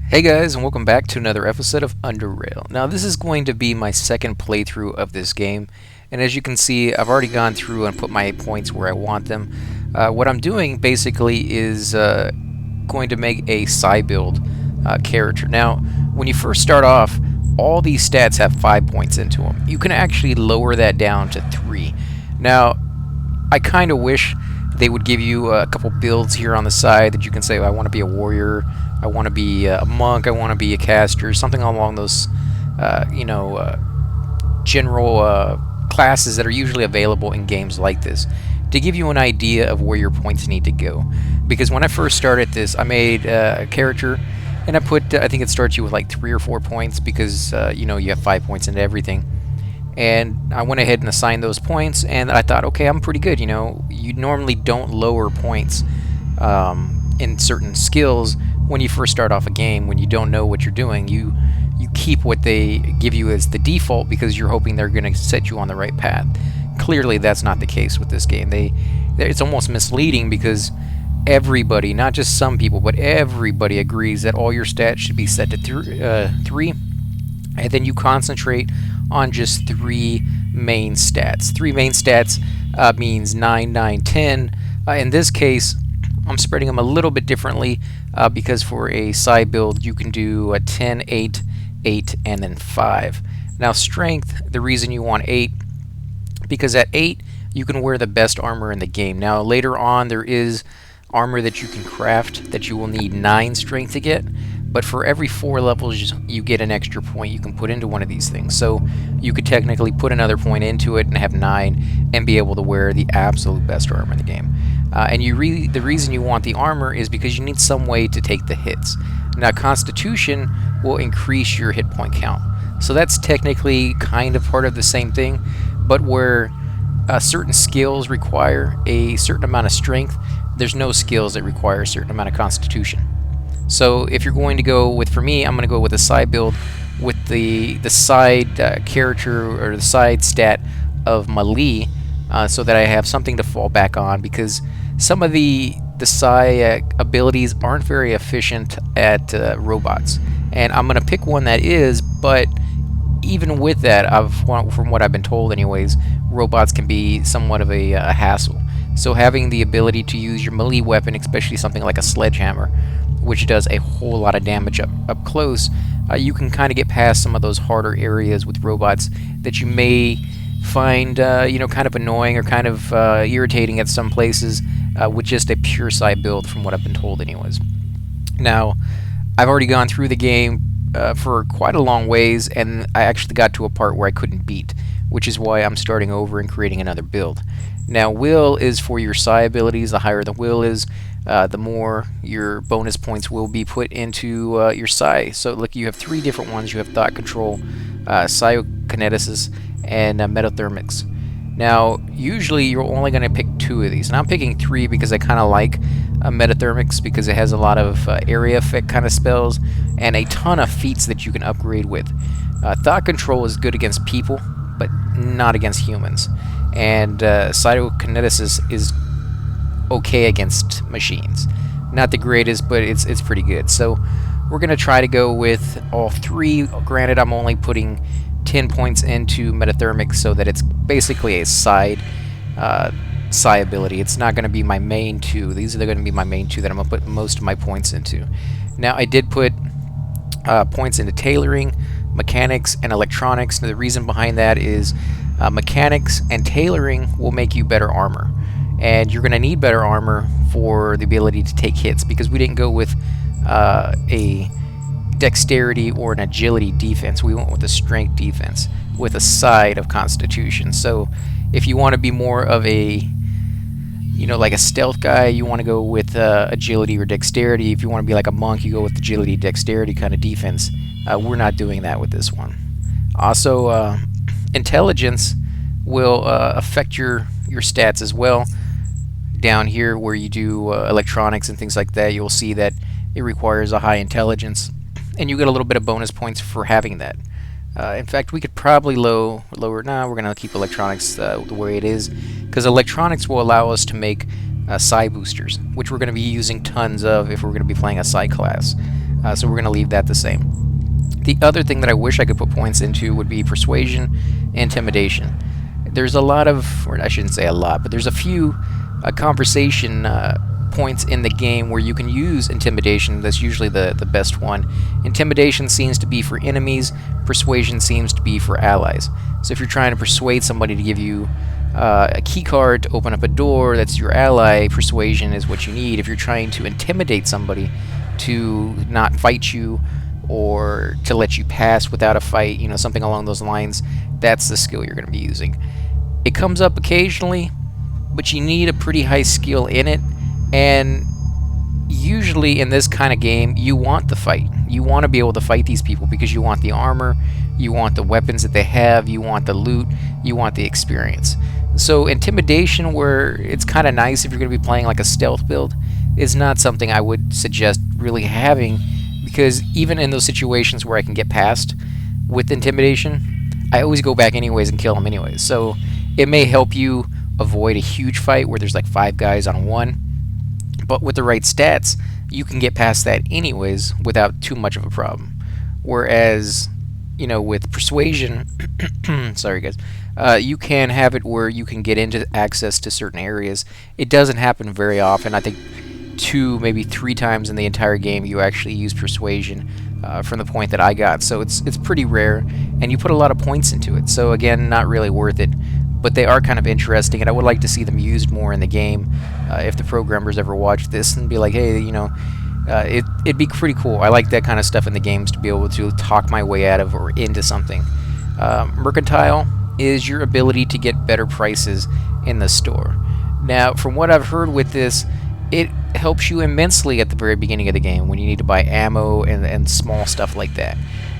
Hey guys, and welcome back to another episode of Underrail. Now, this is going to be my second playthrough of this game, and as you can see, I've already gone through and put my points where I want them. What I'm doing basically is going to make a side build character. Now, when you first start off, all these stats have 5 points into them. You can actually lower that down to 3. Now, I kind of wish they would give you a couple builds here on the side that you can say, I want to be a warrior, I want to be a monk, I want to be a caster, something along those, general classes that are usually available in games like this, to give you an idea of where your points need to go. Because when I first started this, I made a character, and I put, I think it starts you with like 3 or 4 points, because, you have 5 points into everything. And I went ahead and assigned those points, and I thought, okay, I'm pretty good. You normally don't lower points in certain skills when you first start off a game, when you don't know what you're doing. You keep what they give you as the default because you're hoping they're going to set you on the right path. Clearly, that's not the case with this game. It's almost misleading because everybody, not just some people, but everybody agrees that all your stats should be set to 3, and then you concentrate on just 3 main stats. 3 main stats means 9, 9, 10. In this case, I'm spreading them a little bit differently because for a side build, you can do a 10, 8, 8, and then 5. Now, strength, the reason you want 8, because at 8, you can wear the best armor in the game. Now, later on, there is armor that you can craft that you will need 9 strength to get. But for every 4 levels, you get an extra point you can put into one of these things. So you could technically put another point into it and have 9 and be able to wear the absolute best armor in the game. And the reason you want the armor is because you need some way to take the hits. Now, Constitution will increase your hit point count. So that's technically kind of part of the same thing, but where certain skills require a certain amount of strength, there's no skills that require a certain amount of Constitution. So if you're going to go with, for me, I'm going to go with a side build with the side character or the side stat of melee, so that I have something to fall back on, because some of the psi abilities aren't very efficient at robots, and I'm going to pick one that is. But even with that, from what I've been told anyways, robots can be somewhat of a hassle. So having the ability to use your melee weapon, especially something like a sledgehammer, which does a whole lot of damage up close, you can kind of get past some of those harder areas with robots that you may find kind of annoying or kind of irritating at some places with just a pure side build, from what I've been told anyways. Now, I've already gone through the game for quite a long ways, and I actually got to a part where I couldn't beat, which is why I'm starting over and creating another build. Now, will is for your psi abilities. The higher the will is, the more your bonus points will be put into your psi. So look, you have 3 different ones. You have thought control, psychokinesis, and metathermics. Now, usually you're only going to pick 2 of these, and I'm picking 3 because I kind of like metathermics, because it has a lot of area effect kind of spells and a ton of feats that you can upgrade with. Thought control is good against people, but not against humans. And psychokinesis is okay against machines. Not the greatest, but it's pretty good. So we're going to try to go with all 3. Granted, I'm only putting 10 points into metathermic, so that it's basically a side psi ability. It's not going to be my main 2. These are going to be my main 2 that I'm going to put most of my points into. Now, I did put points into tailoring, mechanics, and electronics. Now, the reason behind that is mechanics and tailoring will make you better armor, and you're going to need better armor for the ability to take hits, because we didn't go with a dexterity or an agility defense. We went with a strength defense with a side of Constitution. So if you want to be more of a like a stealth guy, you want to go with agility or dexterity. If you want to be like a monk, you go with agility, dexterity kind of defense. We're not doing that with this one. Also, intelligence will affect your stats as well. Down here where you do electronics and things like that, you'll see that it requires a high intelligence, and you get a little bit of bonus points for having that. In fact, we could probably lower. Nah, we're going to keep electronics the way it is, because electronics will allow us to make psi boosters, which we're going to be using tons of if we're going to be playing a psi class. So we're going to leave that the same. The other thing that I wish I could put points into would be Persuasion Intimidation. There's a lot of, or I shouldn't say a lot, but there's a few conversation points in the game where you can use Intimidation. That's usually the best one. Intimidation seems to be for enemies. Persuasion seems to be for allies. So if you're trying to persuade somebody to give you a key card to open up a door, that's your ally. Persuasion is what you need. If you're trying to intimidate somebody to not fight you or to let you pass without a fight, you know, something along those lines, that's the skill you're going to be using. It comes up occasionally, but you need a pretty high skill in it, and usually in this kind of game, you want the fight. You want to be able to fight these people because you want the armor, you want the weapons that they have, you want the loot, you want the experience. So Intimidation, where it's kind of nice if you're going to be playing like a stealth build, is not something I would suggest really having, because even in those situations where I can get past with Intimidation, I always go back anyways and kill them anyways. So it may help you avoid a huge fight where there's like 5 guys on one, but with the right stats, you can get past that anyways without too much of a problem. Whereas, you know, with Persuasion, sorry guys, you can have it where you can get into access to certain areas. It doesn't happen very often. I think 2, maybe 3 times in the entire game you actually use Persuasion from the point that I got. So it's pretty rare, and you put a lot of points into it. So again, not really worth it. But they are kind of interesting, and I would like to see them used more in the game. If the programmers ever watch this and be like, hey, you know, it'd be pretty cool. I like that kind of stuff in the games, to be able to talk my way out of or into something. Mercantile is your ability to get better prices in the store. Now, from what I've heard with this, it helps you immensely at the very beginning of the game when you need to buy ammo and small stuff like that.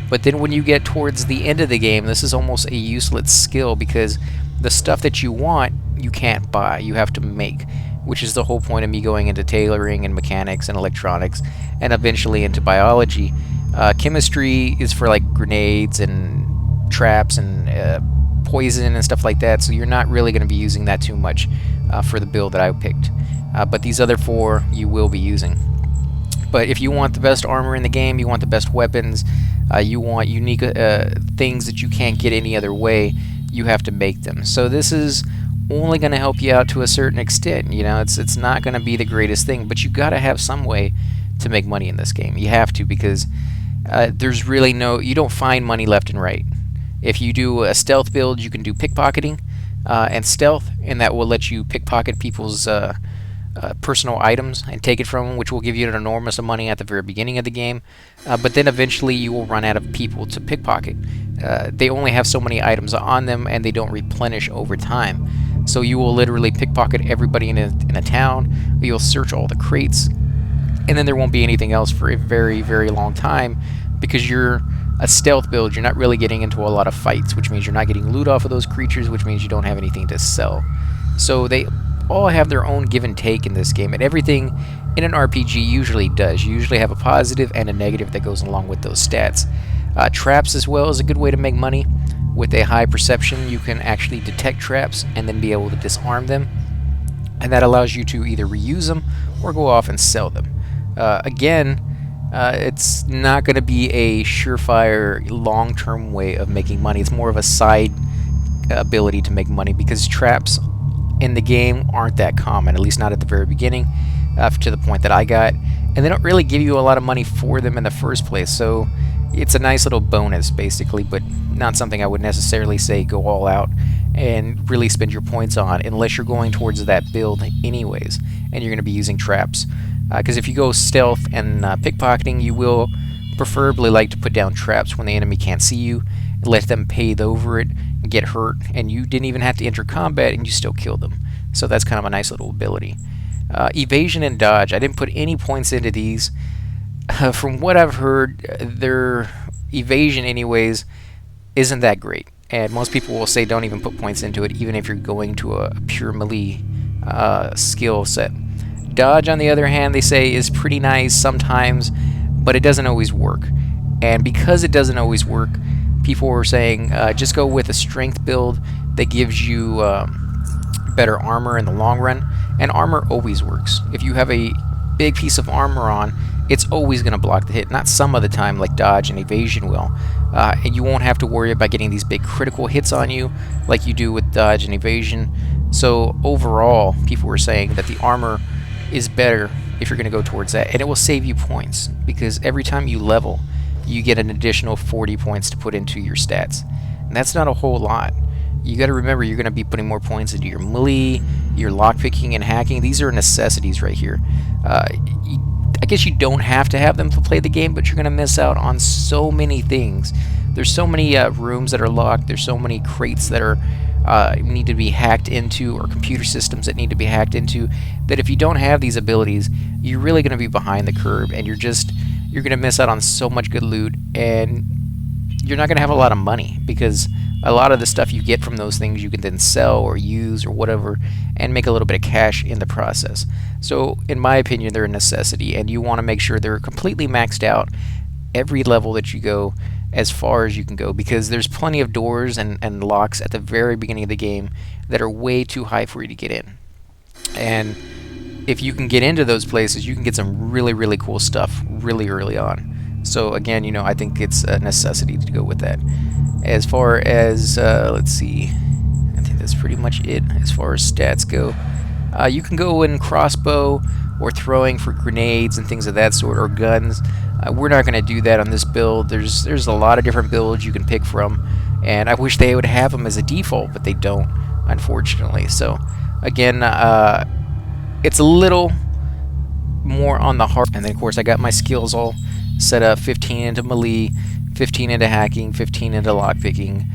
But then when you get towards the end of the game, this is almost a useless skill, because the stuff that you want, you can't buy. You have to make, which is the whole point of me going into tailoring and mechanics and electronics and eventually into biology. Chemistry is for like grenades and traps and poison and stuff like that, so you're not really going to be using that too much for the build that I picked. But these other 4 you will be using. But if you want the best armor in the game, you want the best weapons, you want unique things that you can't get any other way, you have to make them. So this is only going to help you out to a certain extent. You know, it's not going to be the greatest thing, but you got to have some way to make money in this game. You have to, because there's really you don't find money left and right. If you do a stealth build, you can do pickpocketing and stealth, and that will let you pickpocket people's personal items and take it from them, which will give you an enormous amount of money at the very beginning of the game. But then eventually you will run out of people to pickpocket. They only have so many items on them, and they don't replenish over time. So you will literally pickpocket everybody in a town. You'll search all the crates, and then there won't be anything else for a very, very long time, because you're a stealth build. You're not really getting into a lot of fights, which means you're not getting loot off of those creatures, which means you don't have anything to sell. So they all have their own give and take in this game, and everything in an RPG usually does. You usually have a positive and a negative that goes along with those stats. Traps as well is a good way to make money. With a high perception, you can actually detect traps and then be able to disarm them, and that allows you to either reuse them or go off and sell them. Again, it's not going to be a surefire long-term way of making money. It's more of a side ability to make money, because traps in the game aren't that common, at least not at the very beginning, to the point that I got, and they don't really give you a lot of money for them in the first place. So it's a nice little bonus, basically, but not something I would necessarily say go all out and really spend your points on, unless you're going towards that build anyways, and you're going to be using traps. Because if you go stealth and pickpocketing, you will preferably like to put down traps when the enemy can't see you, and let them pave over it and get hurt, and you didn't even have to enter combat and you still killed them. So that's kind of a nice little ability. Evasion and dodge, I didn't put any points into these. From what I've heard, their evasion anyways isn't that great, and most people will say don't even put points into it, even if you're going to a pure melee skill set. Dodge, on the other hand, they say is pretty nice sometimes, but it doesn't always work. And because it doesn't always work, people were saying just go with a strength build that gives you better armor in the long run, and armor always works. If you have a big piece of armor on it's always going to block the hit. Not some of the time like dodge and evasion will. And you won't have to worry about getting these big critical hits on you like you do with dodge and evasion. So overall, people were saying that the armor is better if you're going to go towards that, and it will save you points, because every time you level, you get an additional 40 points to put into your stats. And that's not a whole lot. You got to remember, you're going to be putting more points into your melee, your lockpicking and hacking. These are necessities right here. I guess you don't have to have them to play the game, but you're going to miss out on so many things. There's so many rooms that are locked. There's so many crates that are need to be hacked into, or computer systems that need to be hacked into, that if you don't have these abilities, you're really going to be behind the curve, and you're going to miss out on so much good loot, and you're not going to have a lot of money, because a lot of the stuff you get from those things you can then sell or use or whatever and make a little bit of cash in the process. So in my opinion, they're a necessity, and you want to make sure they're completely maxed out every level that you go, as far as you can go, because there's plenty of doors and locks at the very beginning of the game that are way too high for you to get in. And if you can get into those places, you can get some really, really cool stuff really early on. So again, you know, I think it's a necessity to go with that. As far as, let's see, I think that's pretty much it as far as stats go. You can go in crossbow or throwing for grenades and things of that sort, or guns. We're not going to do that on this build. There's a lot of different builds you can pick from, and I wish they would have them as a default, but they don't, unfortunately. So again, it's a little more on the hard. And then of course I got my skills all set up: 15 into melee, 15 into hacking, 15 into lockpicking,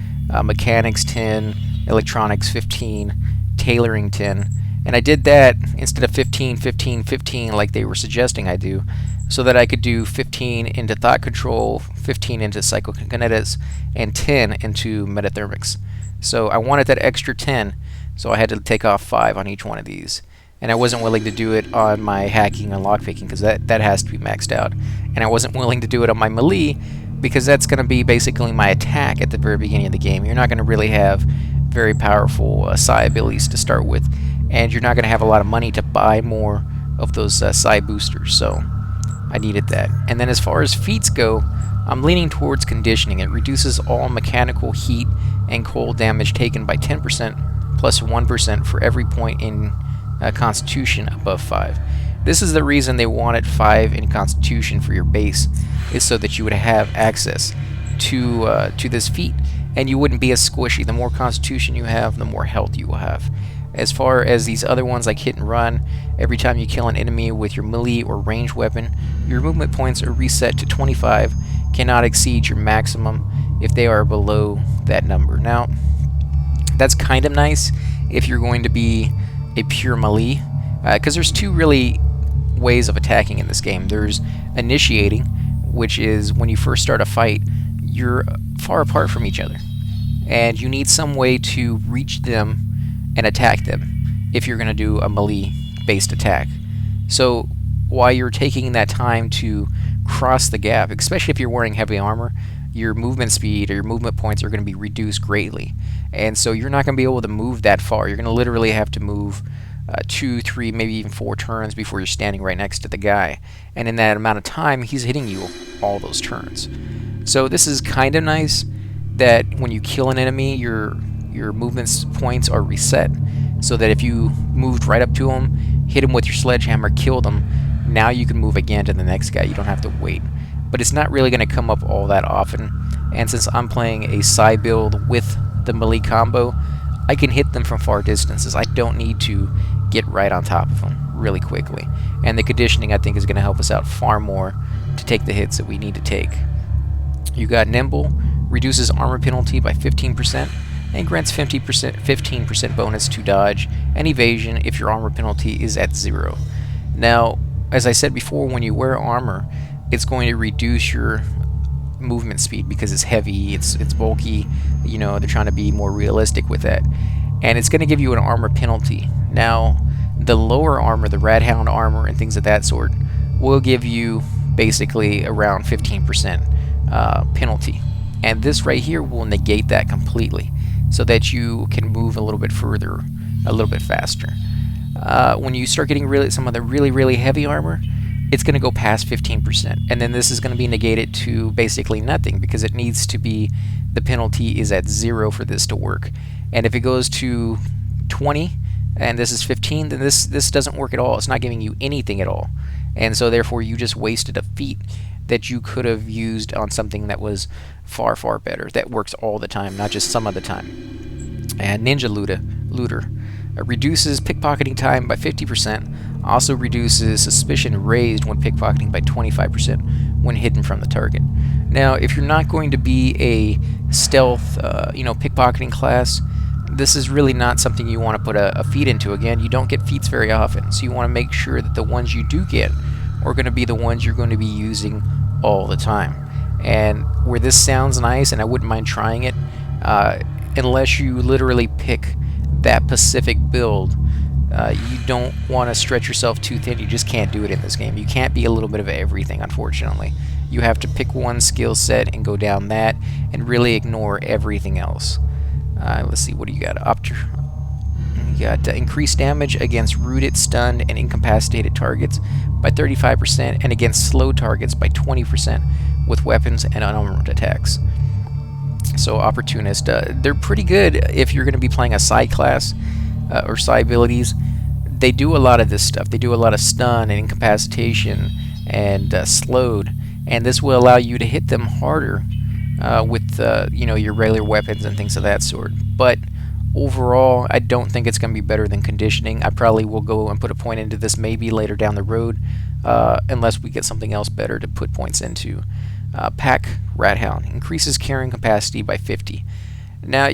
mechanics 10, electronics 15, tailoring 10. And I did that instead of 15, 15, 15 like they were suggesting I do, so that I could do 15 into thought control, 15 into psychokinetics, and 10 into metathermics. So I wanted that extra 10, so I had to take off 5 on each one of these. And I wasn't willing to do it on my hacking and lockpicking, because that has to be maxed out. And I wasn't willing to do it on my melee, because that's going to be basically my attack at the very beginning of the game. You're not going to really have very powerful psi abilities to start with, and you're not going to have a lot of money to buy more of those psi boosters, so I needed that. And then as far as feats go, I'm leaning towards conditioning. It reduces all mechanical heat and cold damage taken by 10% plus 1% for every point in Constitution above 5. This is the reason they wanted 5 in Constitution for your base, is so that you would have access to this feat, and you wouldn't be as squishy. The more Constitution you have, the more health you will have. As far as these other ones like hit and run, every time you kill an enemy with your melee or ranged weapon, your movement points are reset to 25, cannot exceed your maximum if they are below that number. Now, that's kind of nice if you're going to be a pure melee, because there's two really ways of attacking in this game. There's initiating, which is when you first start a fight, you're far apart from each other, and you need some way to reach them and attack them if you're going to do a melee-based attack. So while you're taking that time to cross the gap, especially if you're wearing heavy armor, your movement speed or your movement points are going to be reduced greatly. And so you're not going to be able to move that far. You're going to literally have to move 2, 3, maybe even 4 turns before you're standing right next to the guy. And in that amount of time, he's hitting you all those turns. So this is kind of nice that when you kill an enemy, your movement points are reset, so that if you moved right up to him, hit him with your sledgehammer, killed him, now you can move again to the next guy. You don't have to wait. But it's not really going to come up all that often, and since I'm playing a psi build with the melee combo, I can hit them from far distances. I don't need to get right on top of them really quickly. And the conditioning, I think, is going to help us out far more to take the hits that we need to take. You got Nimble, reduces armor penalty by 15%, and grants 15% bonus to dodge and evasion if your armor penalty is at 0. Now, as I said before, when you wear armor, it's going to reduce your movement speed because it's heavy, it's bulky, you know, they're trying to be more realistic with that. And it's going to give you an armor penalty. Now, the lower armor, the Radhound armor and things of that sort, will give you basically around 15% penalty. And this right here will negate that completely, so that you can move a little bit further, a little bit faster. When you start getting some of the really heavy armor, it's going to go past 15%. And then this is going to be negated to basically nothing, because it needs to be, the penalty is at 0 for this to work. And if it goes to 20 and this is 15, then this doesn't work at all. It's not giving you anything at all. And so therefore you just wasted a feat that you could have used on something that was far, far better, that works all the time, not just some of the time. And Ninja Looter reduces pickpocketing time by 50%, also reduces suspicion raised when pickpocketing by 25% when hidden from the target. Now, if you're not going to be a stealth, pickpocketing class, this is really not something you want to put a feat into. Again, you don't get feats very often, so you want to make sure that the ones you do get are going to be the ones you're going to be using all the time. And where this sounds nice, and I wouldn't mind trying it, unless you literally pick that specific build, you don't want to stretch yourself too thin. You just can't do it in this game. You can't be a little bit of everything, unfortunately. You have to pick one skill set and go down that and really ignore everything else. Let's see, what do you got? You got increased damage against rooted, stunned, and incapacitated targets by 35%, and against slow targets by 20% with weapons and unarmed attacks. So Opportunist, they're pretty good if you're going to be playing a side class or side abilities. They do a lot of this stuff. They do a lot of stun and incapacitation and slowed, and this will allow you to hit them harder with your regular weapons and things of that sort. But overall, I don't think it's going to be better than conditioning. I probably will go and put a point into this maybe later down the road, unless we get something else better to put points into. Pack Rat Hound increases carrying capacity by 50. Now,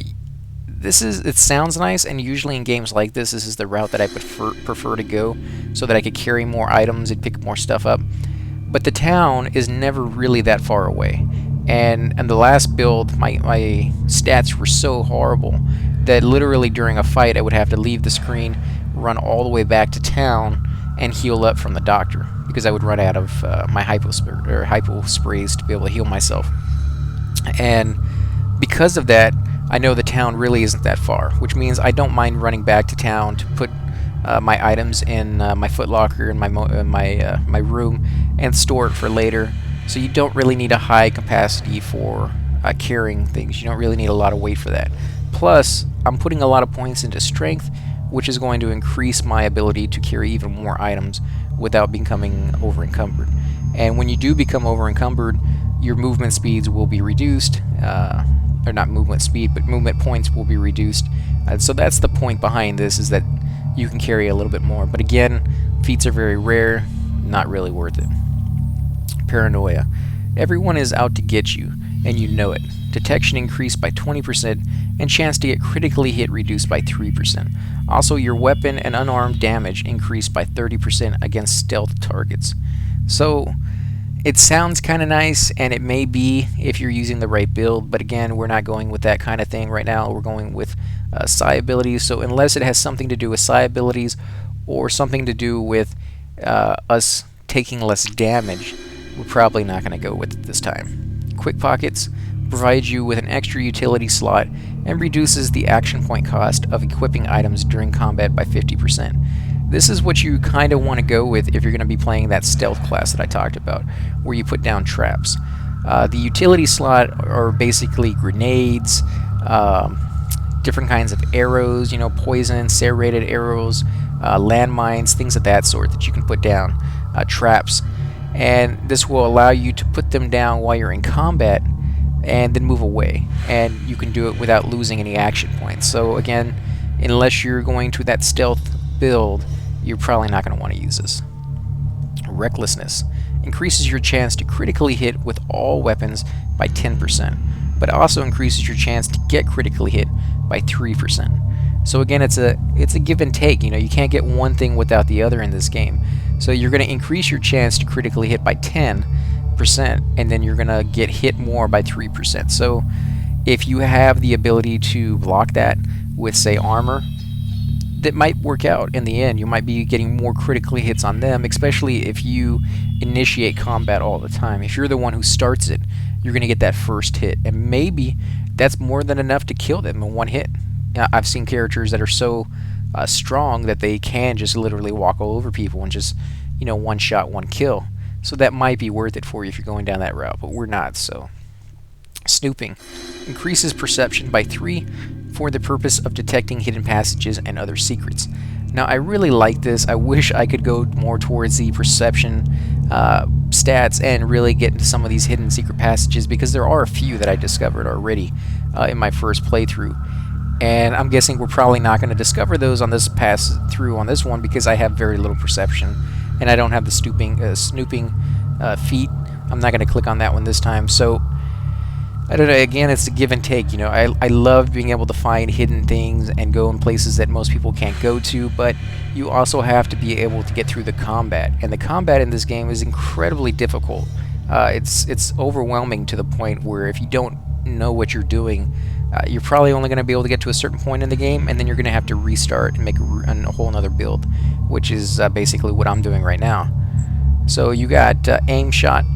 it sounds nice, and usually in games like this is the route that I prefer to go, so that I could carry more items and pick more stuff up. But the town is never really that far away, and the last build, my stats were so horrible that literally during a fight I would have to leave the screen, run all the way back to town, and heal up from the doctor, because I would run out of my hypo sprays to be able to heal myself. And because of that, I know the town really isn't that far, which means I don't mind running back to town to put my items in my footlocker in my room and store it for later. So you don't really need a high capacity for carrying things. You don't really need a lot of weight for that. Plus, I'm putting a lot of points into strength, which is going to increase my ability to carry even more items without becoming over-encumbered. And when you do become over-encumbered, your movement speeds will be reduced, or not movement speed, but movement points will be reduced. So that's the point behind this, is that you can carry a little bit more. But again, feats are very rare, not really worth it. Paranoia. Everyone is out to get you, and you know it. Detection increased by 20%, and chance to get critically hit reduced by 3%. Also, your weapon and unarmed damage increased by 30% against stealth targets. So, it sounds kind of nice, and it may be if you're using the right build, but again, we're not going with that kind of thing right now. We're going with psi abilities, so unless it has something to do with psi abilities or something to do with us taking less damage, we're probably not going to go with it this time. Quick Pockets provides you with an extra utility slot and reduces the action point cost of equipping items during combat by 50%. This is what you kind of want to go with if you're going to be playing that stealth class that I talked about, where you put down traps. The utility slot are basically grenades, different kinds of arrows, poison, serrated arrows, landmines, things of that sort that you can put down, traps. And this will allow you to put them down while you're in combat and then move away, and you can do it without losing any action points. So again, unless you're going to that stealth build, you're probably not going to want to use this. Recklessness increases your chance to critically hit with all weapons by 10%, but also increases your chance to get critically hit by 3%. So again, it's a give and take. You can't get one thing without the other in this game. So you're going to increase your chance to critically hit by 10%, and then you're going to get hit more by 3%. So if you have the ability to block that with, say, armor, that might work out in the end. You might be getting more critically hits on them, especially if you initiate combat all the time. If you're the one who starts it, you're going to get that first hit, and maybe that's more than enough to kill them in one hit. I've seen characters that are so strong that they can just literally walk all over people and just, one shot, one kill. So that might be worth it for you if you're going down that route, but we're not. So snooping increases perception by 3 for the purpose of detecting hidden passages and other secrets. Now, I really like this. I wish I could go more towards the perception stats and really get into some of these hidden secret passages, because there are a few that I discovered already in my first playthrough. And I'm guessing we're probably not going to discover those on this pass through on this one, because I have very little perception and I don't have the snooping feat. I'm not going to click on that one this time. So I don't know, again, it's a give and take. You know, I love being able to find hidden things and go in places that most people can't go to, but you also have to be able to get through the combat. And the combat in this game is incredibly difficult. It's overwhelming to the point where if you don't know what you're doing, you're probably only going to be able to get to a certain point in the game, and then you're going to have to restart and make a whole nother build, which is basically what I'm doing right now. So you got aim shot.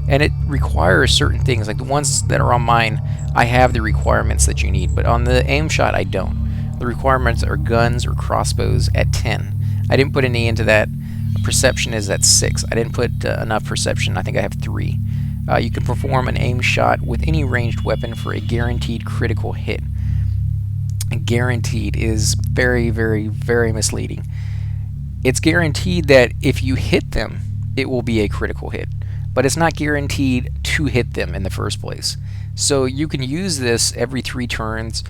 And it requires certain things, like the ones that are on mine, I have the requirements that you need, but on the aim shot, I don't. The requirements are guns or crossbows at 10. I didn't put any into that. Perception is at 6. I didn't put enough perception. I think I have 3. You can perform an aim shot with any ranged weapon for a guaranteed critical hit. And guaranteed is very, very, very misleading. It's guaranteed that if you hit them, it will be a critical hit, but it's not guaranteed to hit them in the first place. So you can use this every 3 turns,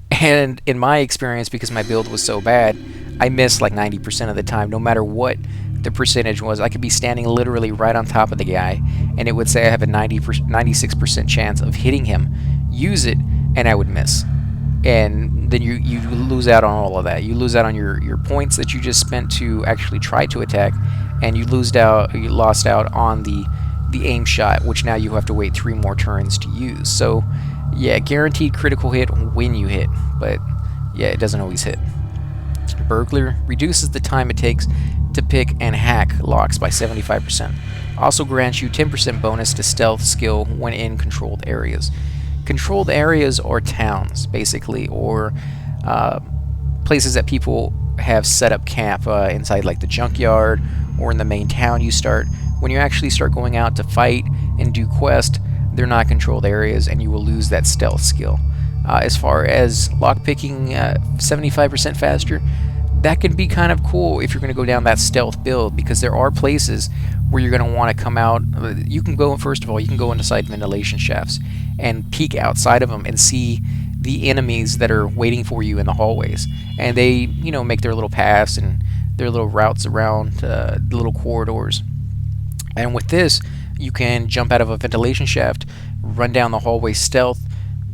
and in my experience, because my build was so bad, I missed like 90% of the time, no matter what the percentage was. I could be standing literally right on top of the guy, and it would say I have a 96% chance of hitting him. Use it, and I would miss. And then you lose out on all of that. You lose out on your points that you just spent to actually try to attack, and you lost out on the aim shot, which now you have to wait 3 more turns to use. So yeah, guaranteed critical hit when you hit, but yeah, it doesn't always hit. Burglar reduces the time it takes to pick and hack locks by 75%. Also grants you 10% bonus to stealth skill when in controlled areas. Controlled areas are towns, basically, or places that people have set up camp inside, like the junkyard or in the main town you start. When you actually start going out to fight and do quest, they're not controlled areas, and you will lose that stealth skill. As far as lockpicking 75% faster, that can be kind of cool if you're going to go down that stealth build, because there are places where you're going to want to come out. You can go, first of all, you can go inside ventilation shafts and peek outside of them and see the enemies that are waiting for you in the hallways. And they, you know, make their little paths and their little routes around the little corridors. And with this, you can jump out of a ventilation shaft, run down the hallway stealth,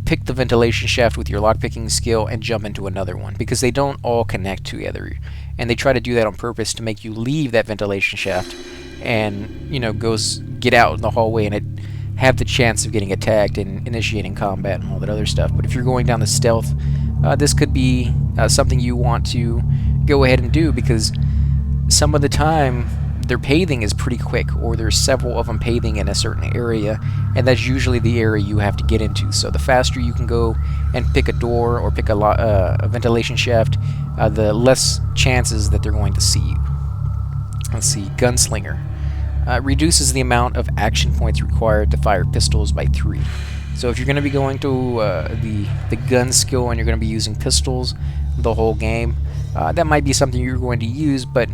pick the ventilation shaft with your lockpicking skill, and jump into another one, because they don't all connect together. And they try to do that on purpose to make you leave that ventilation shaft and, you know, get out in the hallway and have the chance of getting attacked and initiating combat and all that other stuff. But if you're going down the stealth, this could be something you want to go ahead and do, because some of the time their paving is pretty quick, or there's several of them paving in a certain area, and that's usually the area you have to get into. So the faster you can go and pick a door or pick a ventilation shaft, the less chances that they're going to see you. Let's see, Gunslinger. Reduces the amount of action points required to fire pistols by 3. So if you're going to be going to the gun skill and you're going to be using pistols the whole game, that might be something you're going to use, but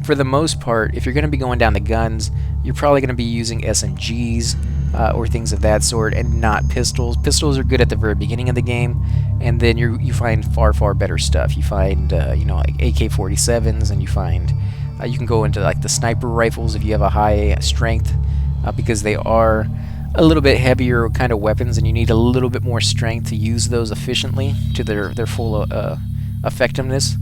for the most part, if you're going to be going down the guns, you're probably going to be using SMGs or things of that sort, and not pistols. Pistols are good at the very beginning of the game, and then you find far better stuff. You find you know, like AK-47s, and you find you can go into like the sniper rifles if you have a high strength, because they are a little bit heavier kind of weapons, and you need a little bit more strength to use those efficiently to their full effectiveness.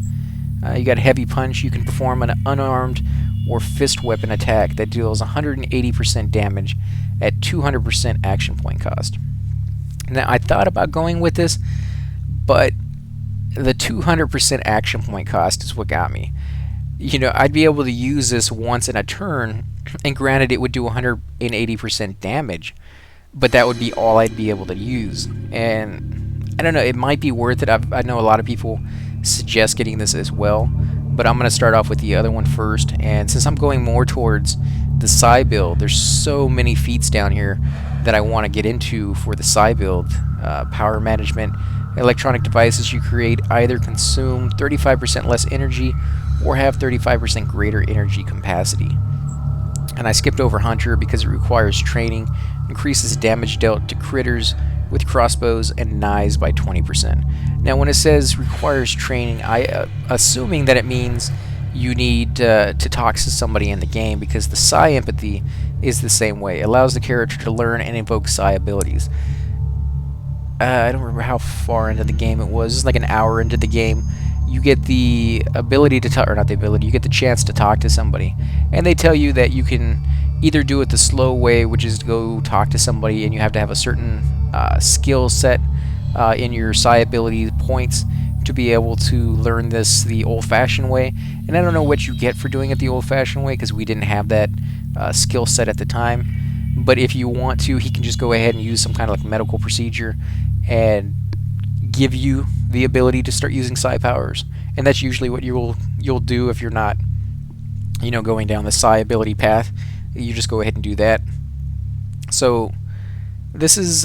You got Heavy Punch. You can perform an unarmed or fist weapon attack that deals 180% damage at 200% action point cost. Now, I thought about going with this, but the 200% action point cost is what got me. You know, I'd be able to use this once in a turn, and granted it would do 180% damage, but that would be all I'd be able to use. And I don't know, it might be worth it. I know a lot of people suggest getting this as well, but I'm going to start off with the other one first. And since I'm going more towards the Psi build. There's so many feats down here that I want to get into for the Psi build. Power management. Electronic devices you create either consume 35% less energy or have 35% greater energy capacity. And I skipped over Hunter because it requires training, increases damage dealt to critters with crossbows and knives by 20%. Now when it says requires training, assuming that it means you need to talk to somebody in the game, because the Psi empathy is the same way. It allows the character to learn and invoke Psi abilities. I don't remember how far into the game it was. It's like an hour into the game. You get the ability to talk, or not the ability, you get the chance to talk to somebody. And they tell you that you can either do it the slow way, which is to go talk to somebody and you have to have a certain skill set in your Psi ability points to be able to learn this the old-fashioned way. And I don't know what you get for doing it the old-fashioned way, because we didn't have that skill set at the time. But if you want to, he can just go ahead and use some kind of like medical procedure and give you the ability to start using Psi powers. And that's usually what you'll do if you're not, you know, going down the Psi ability path. You just go ahead and do that. So this is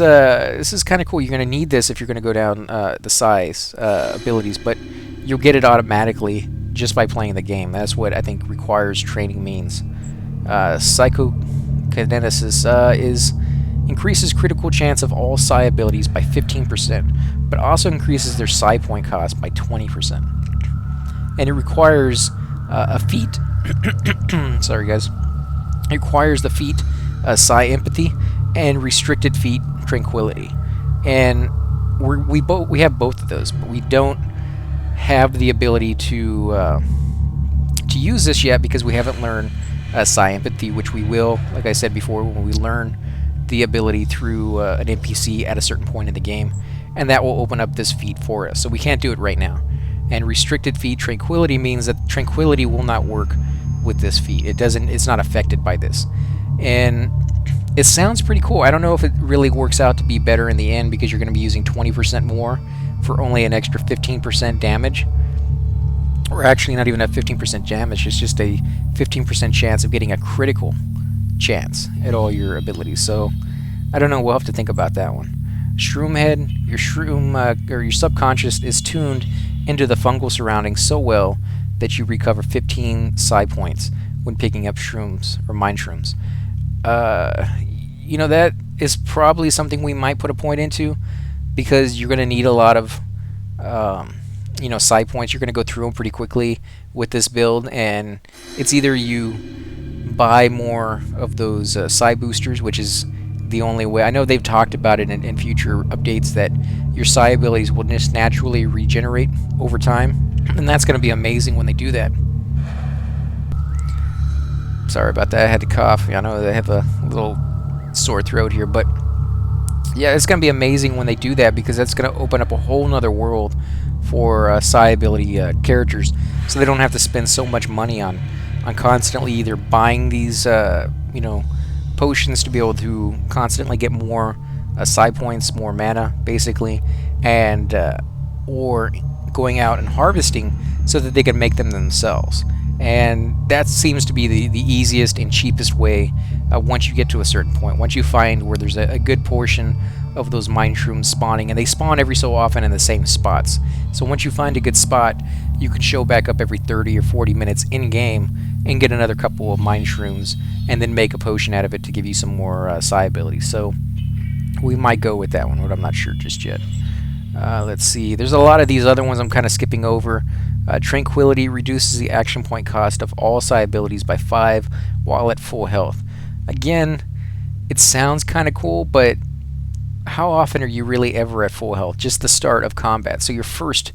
kind of cool. You're going to need this if you're going to go down the Psi's abilities, but you'll get it automatically just by playing the game. That's what I think requires training means. Psychokinesis is increases critical chance of all Psi abilities by 15%, but also increases their Psi point cost by 20%. And it requires a feat. Sorry, guys. It requires the feat Psi empathy and restricted feat tranquility. And we have both of those, but we don't have the ability to use this yet because we haven't learned Psi empathy, which we will, like I said before, when we learn the ability through an NPC at a certain point in the game, and that will open up this feat for us. So we can't do it right now. And restricted feat tranquility means that tranquility will not work with this feat. It's not affected by this. And it sounds pretty cool. I don't know if it really works out to be better in the end, because you're going to be using 20% more for only an extra 15% damage. Or actually not even a 15% damage, it's just a 15% chance of getting a critical chance at all your abilities. So I don't know, we'll have to think about that one. Shroom head, your shroom or your subconscious is tuned into the fungal surroundings so well that you recover 15 Psi points when picking up shrooms or mind shrooms. You know, that is probably something we might put a point into, because you're going to need a lot of you know, Psi points. You're going to go through them pretty quickly with this build, and it's either you buy more of those Psi boosters, which is the only way. I know they've talked about it in future updates that your Psi abilities will just naturally regenerate over time, and that's going to be amazing when they do that. Sorry about that, I had to cough. I know I have a little sore throat here, but yeah, it's going to be amazing when they do that, because that's going to open up a whole nother world for Psi ability characters, so they don't have to spend so much money on constantly either buying these you know, potions to be able to constantly get more Psi points, more mana basically, and or going out and harvesting so that they can make them themselves. And that seems to be the easiest and cheapest way once you get to a certain point. Once you find where there's a good portion of those mind shrooms spawning, and they spawn every so often in the same spots. So once you find a good spot, you can show back up every 30 or 40 minutes in-game and get another couple of mind shrooms, and then make a potion out of it to give you some more Psi abilities. So we might go with that one, but I'm not sure just yet. Let's see. There's a lot of these other ones I'm kind of skipping over. Tranquility reduces the action point cost of all Psi abilities by 5 while at full health. Again, it sounds kind of cool, but how often are you really ever at full health? Just the start of combat. So your first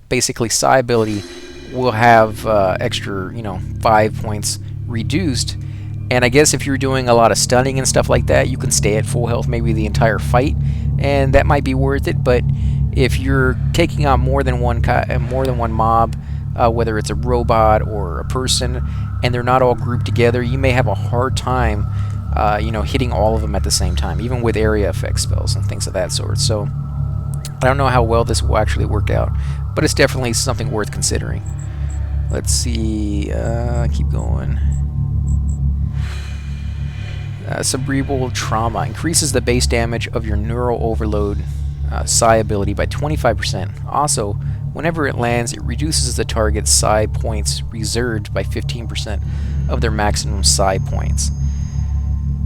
basically Psi ability will have extra, you know, 5 points reduced. And I guess if you're doing a lot of stunning and stuff like that, you can stay at full health maybe the entire fight, and that might be worth it. But if you're taking on more than one mob, whether it's a robot or a person, and they're not all grouped together, you may have a hard time, you know, hitting all of them at the same time, even with area effect spells and things of that sort. So I don't know how well this will actually work out, but it's definitely something worth considering. Let's see, keep going. Cerebral trauma increases the base damage of your neural overload psi ability by 25%. Also, whenever it lands, it reduces the target's psi points reserved by 15% of their maximum psi points.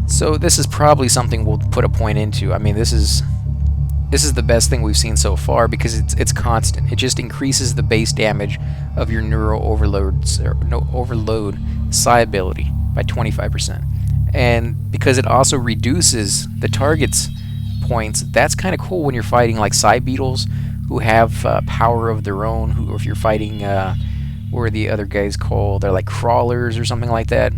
So this is probably something we'll put a point into. I mean, this is the best thing we've seen so far because it's constant. It just increases the base damage of your neural overload psi ability by 25%. And because it also reduces the target's points, that's kind of cool when you're fighting like psi beetles who have power of their own, or if you're fighting what are the other guys called? They're like crawlers or something like that,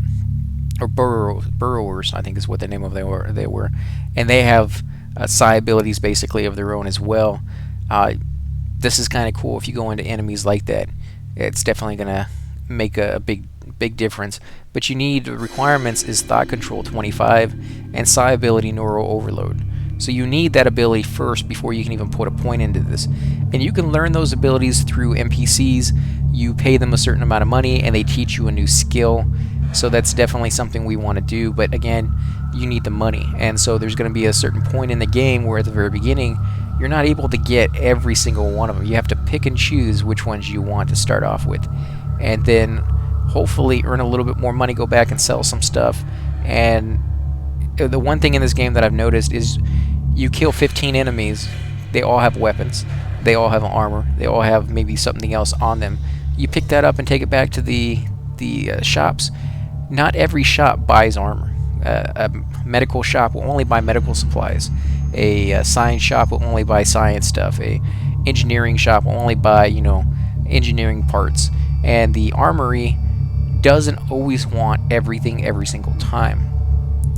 or burrowers I think is what the name of they were, and they have psi abilities basically of their own as well. This is kind of cool if you go into enemies like that. It's definitely gonna make a big difference. But you need requirements is thought control 25 and psi ability neural overload. So you need that ability first before you can even put a point into this. And you can learn those abilities through NPCs. You pay them a certain amount of money and they teach you a new skill. So that's definitely something we want to do. But again, you need the money. And so there's going to be a certain point in the game where at the very beginning, you're not able to get every single one of them. You have to pick and choose which ones you want to start off with. And then hopefully earn a little bit more money, go back and sell some stuff. And the one thing in this game that I've noticed is you kill 15 enemies, they all have weapons, they all have armor, they all have maybe something else on them. You pick that up and take it back to the shops. Not every shop buys armor. A medical shop will only buy medical supplies. A science shop will only buy science stuff. A engineering shop will only buy, engineering parts. And the armory doesn't always want everything every single time.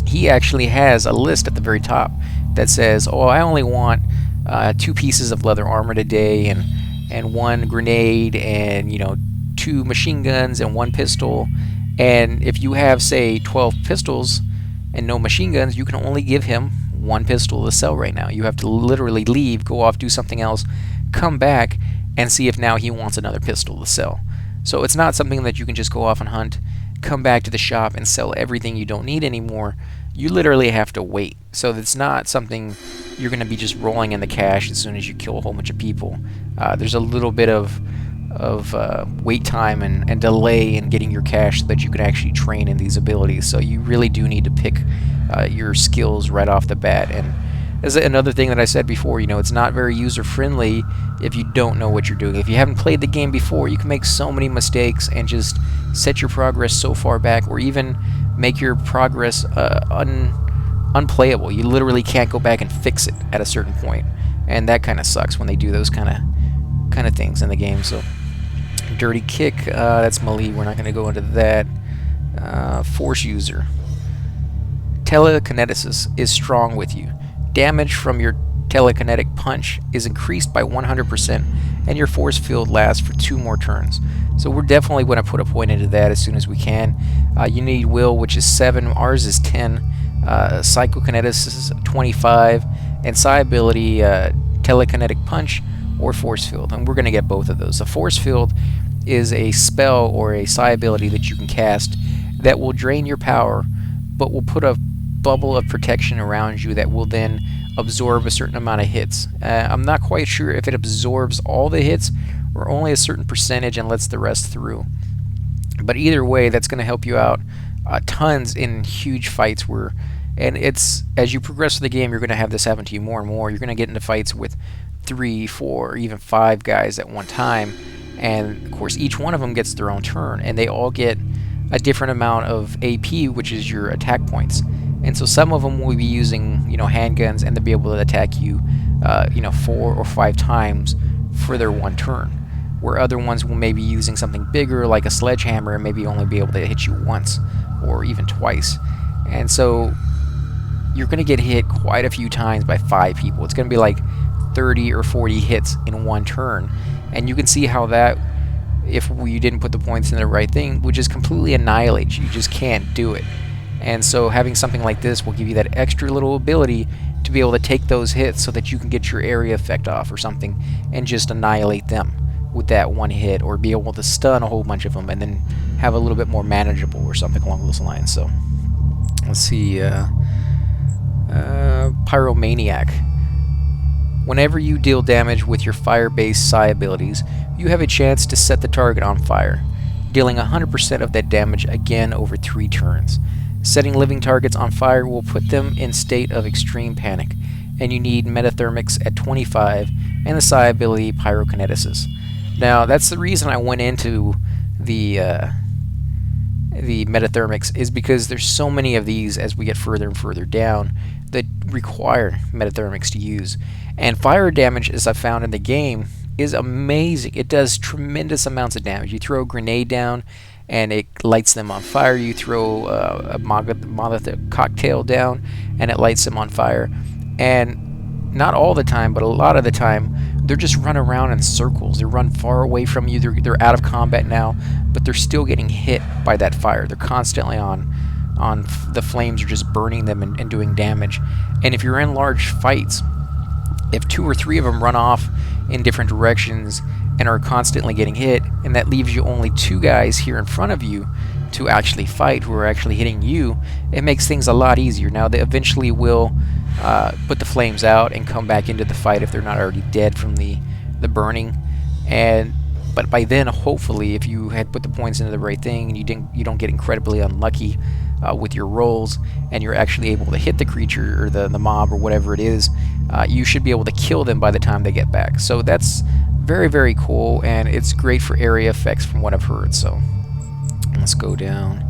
He actually has a list at the very top that says, oh, I only want 2 pieces of leather armor today, and 1 grenade, and 2 machine guns and 1 pistol. And if you have, say, 12 pistols and no machine guns, you can only give him 1 pistol to sell right now. You have to literally leave, go off, do something else, come back, and see if now he wants another pistol to sell. So it's not something that you can just go off and hunt, come back to the shop and sell everything you don't need anymore. You literally have to wait. So it's not something you're going to be just rolling in the cash as soon as you kill a whole bunch of people. There's a little bit of wait time and delay in getting your cash so that you can actually train in these abilities. So you really do need to pick your skills right off the bat. And as another thing that I said before, it's not very user-friendly if you don't know what you're doing. If you haven't played the game before, you can make so many mistakes and just set your progress so far back, or even make your progress unplayable. You literally can't go back and fix it at a certain point, and that kind of sucks when they do those kind of things in the game. So, dirty kick, that's melee. We're not going to go into that. Force user. Telekinesis is strong with you. Damage from your telekinetic punch is increased by 100%, and your force field lasts for 2 more turns. So we're definitely going to put a point into that as soon as we can. You need will, which is 7. Ours is 10. Psychokinesis is 25. And psi ability, telekinetic punch or force field. And we're going to get both of those. The force field is a spell or a psi ability that you can cast that will drain your power, but will put a bubble of protection around you that will then absorb a certain amount of hits. I'm not quite sure if it absorbs all the hits or only a certain percentage and lets the rest through. But either way, that's going to help you out tons in huge fights and it's, as you progress through the game, you're going to have this happen to you more and more. You're going to get into fights with 3, 4, or even 5 guys at one time, and of course each one of them gets their own turn, and they all get a different amount of AP, which is your attack points. And so some of them will be using, handguns, and they'll be able to attack you, 4 or 5 times for their one turn. Where other ones will maybe using something bigger, like a sledgehammer, and maybe only be able to hit you once or even twice. And so you're going to get hit quite a few times by 5 people. It's going to be like 30 or 40 hits in one turn. And you can see how that, if you didn't put the points in the right thing, would just completely annihilate you. You just can't do it. And so having something like this will give you that extra little ability to be able to take those hits so that you can get your area effect off or something and just annihilate them with that one hit, or be able to stun a whole bunch of them and then have a little bit more manageable or something along those lines. So let's see, Pyromaniac. Whenever you deal damage with your fire-based psi abilities, you have a chance to set the target on fire, dealing 100% of that damage again over 3 turns. Setting living targets on fire will put them in state of extreme panic, and you need metathermics at 25 and the psi ability Pyrokineticus. Now, that's the reason I went into the metathermics, is because there's so many of these as we get further and further down that require metathermics to use. And fire damage, as I found in the game, is amazing. It does tremendous amounts of damage. You throw a grenade down and it lights them on fire. You throw a Molotov cocktail down and it lights them on fire. And not all the time, but a lot of the time, they're just run around in circles. They run far away from you. They're out of combat now, but they're still getting hit by that fire. They're constantly on the flames are just burning them and doing damage. And if you're in large fights, if 2 or 3 of them run off in different directions and are constantly getting hit, and that leaves you only 2 guys here in front of you to actually fight who are actually hitting you, it makes things a lot easier. Now, they eventually will put the flames out and come back into the fight if they're not already dead from the burning. But by then, hopefully, if you had put the points into the right thing and you don't get incredibly unlucky with your rolls, and you're actually able to hit the creature or the mob or whatever it is, you should be able to kill them by the time they get back. So that's very, very cool, and it's great for area effects from what I've heard. So let's go down.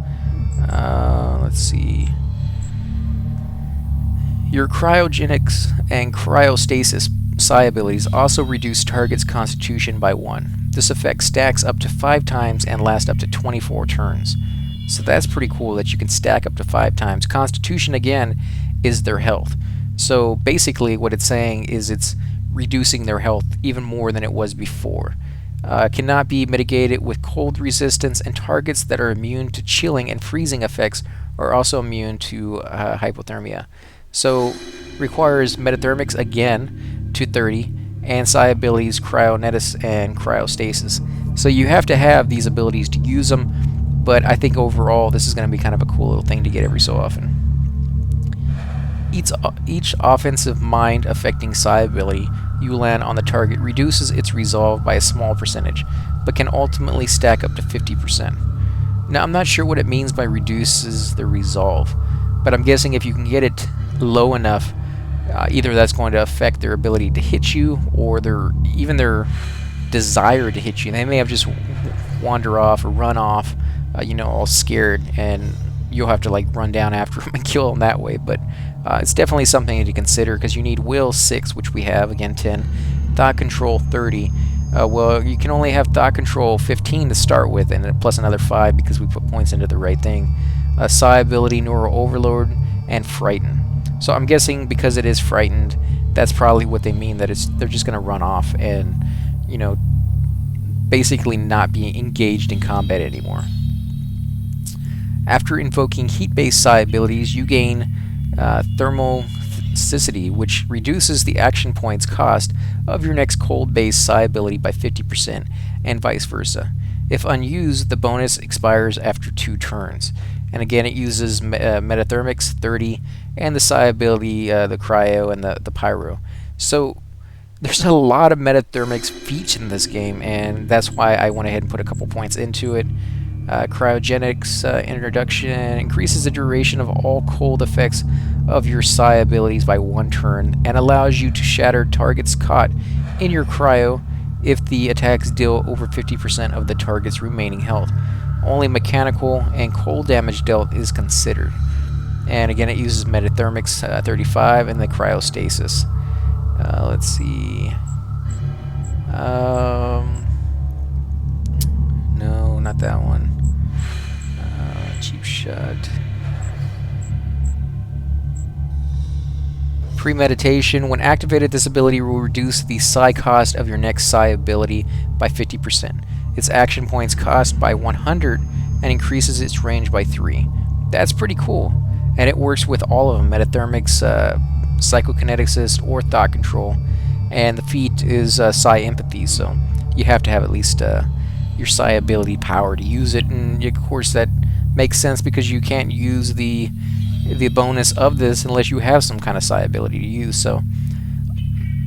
Let's see. Your cryogenics and cryostasis psi abilities also reduce target's constitution by 1. This effect stacks up to 5 times and lasts up to 24 turns. So that's pretty cool that you can stack up to 5 times. Constitution, again, is their health. So basically what it's saying is it's reducing their health even more than it was before. Cannot be mitigated with cold resistance, and targets that are immune to chilling and freezing effects are also immune to hypothermia. So requires metathermics again to 30, and psi abilities Cryonetis and Cryostasis. So you have to have these abilities to use them, but I think overall this is going to be kind of a cool little thing to get every so often. Each offensive mind affecting psi ability you land on the target reduces its resolve by a small percentage, but can ultimately stack up to 50%. Now, I'm not sure what it means by reduces the resolve, but I'm guessing if you can get it low enough, either that's going to affect their ability to hit you, or even their desire to hit you. They may have just wander off or run off, all scared, and you'll have to like run down after them and kill them that way. But it's definitely something to consider, because you need will 6, which we have, again 10, thought control 30. Well, you can only have thought control 15 to start with, and plus another 5 because we put points into the right thing. Psi ability, neural overload, and frighten. So I'm guessing because it is frightened, that's probably what they mean, that they're just going to run off and, basically not be engaged in combat anymore. After invoking heat-based psi abilities, you gain thermocity, which reduces the action points cost of your next cold-based psi ability by 50%, and vice versa. If unused, the bonus expires after 2 turns. And again, it uses metathermics 30 and the psi ability, the cryo and the pyro. So there's a lot of metathermics feats in this game, and that's why I went ahead and put a couple points into it. Cryogenics introduction increases the duration of all cold effects of your psi abilities by 1 turn, and allows you to shatter targets caught in your cryo if the attacks deal over 50% of the target's remaining health. Only mechanical and cold damage dealt is considered. And again, it uses metathermics 35 and the cryostasis. Let's see. No, not that one. Cheap shot. Premeditation. When activated, this ability will reduce the psi cost of your next psi ability by 50%. Its action points cost by 100 and increases its range by 3. That's pretty cool. And it works with all of them. Metathermics, Psychokineticus, or Thought Control. And the feat is psi empathy, so you have to have at least your psi ability power to use it. And of course that makes sense because you can't use the the bonus of this unless you have some kind of psi ability to use. So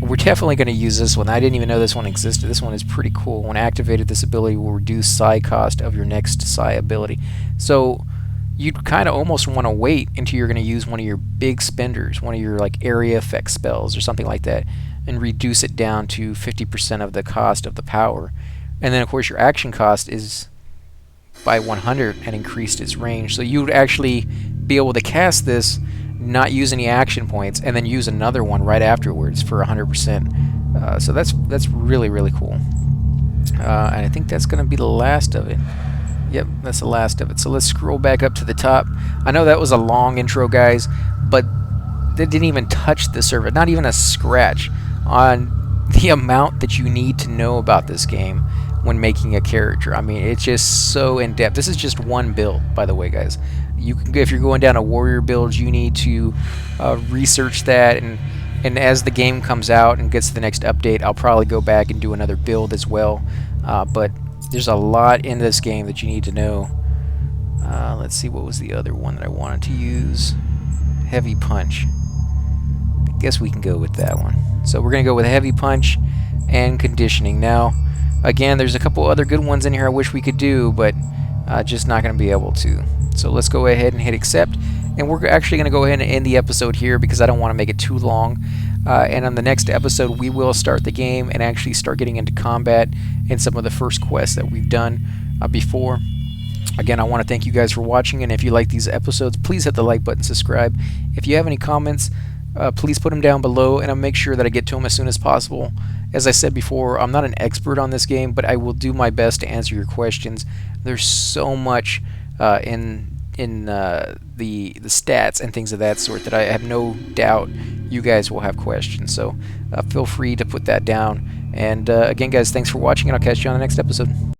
we're definitely going to use this one. I didn't even know this one existed. This one is pretty cool. When activated, this ability will reduce psi cost of your next psi ability. So you'd kind of almost want to wait until you're going to use one of your big spenders, one of your like area effect spells or something like that, and reduce it down to 50% of the cost of the power. And then of course your action cost is by 100 and increased its range. So you would actually be able to cast this, not use any action points, and then use another one right afterwards for 100%. So that's really, really cool. And I think that's going to be the last of it. Yep, that's the last of it. So let's scroll back up to the top. I know that was a long intro, guys, but that didn't even touch the surface, not even a scratch on the amount that you need to know about this game when making a character. I mean, it's just so in-depth. This is just one build, by the way, guys. You can, if you're going down a warrior build, you need to research that, and as the game comes out and gets to the next update, I'll probably go back and do another build as well. But there's a lot in this game that you need to know. Let's see, what was the other one that I wanted to use? Heavy Punch. I guess we can go with that one. So we're going to go with Heavy Punch and Conditioning. Now, again, there's a couple other good ones in here I wish we could do, but just not going to be able to. So let's go ahead and hit accept. And we're actually going to go ahead and end the episode here because I don't want to make it too long. And on the next episode, we will start the game and actually start getting into combat and some of the first quests that we've done before. Again, I want to thank you guys for watching, and if you like these episodes, please hit the like button, subscribe. If you have any comments, please put them down below, and I'll make sure that I get to them as soon as possible. As I said before, I'm not an expert on this game, but I will do my best to answer your questions. There's so much in the stats and things of that sort that I have no doubt you guys will have questions. So feel free to put that down. And again, guys, thanks for watching, and I'll catch you on the next episode.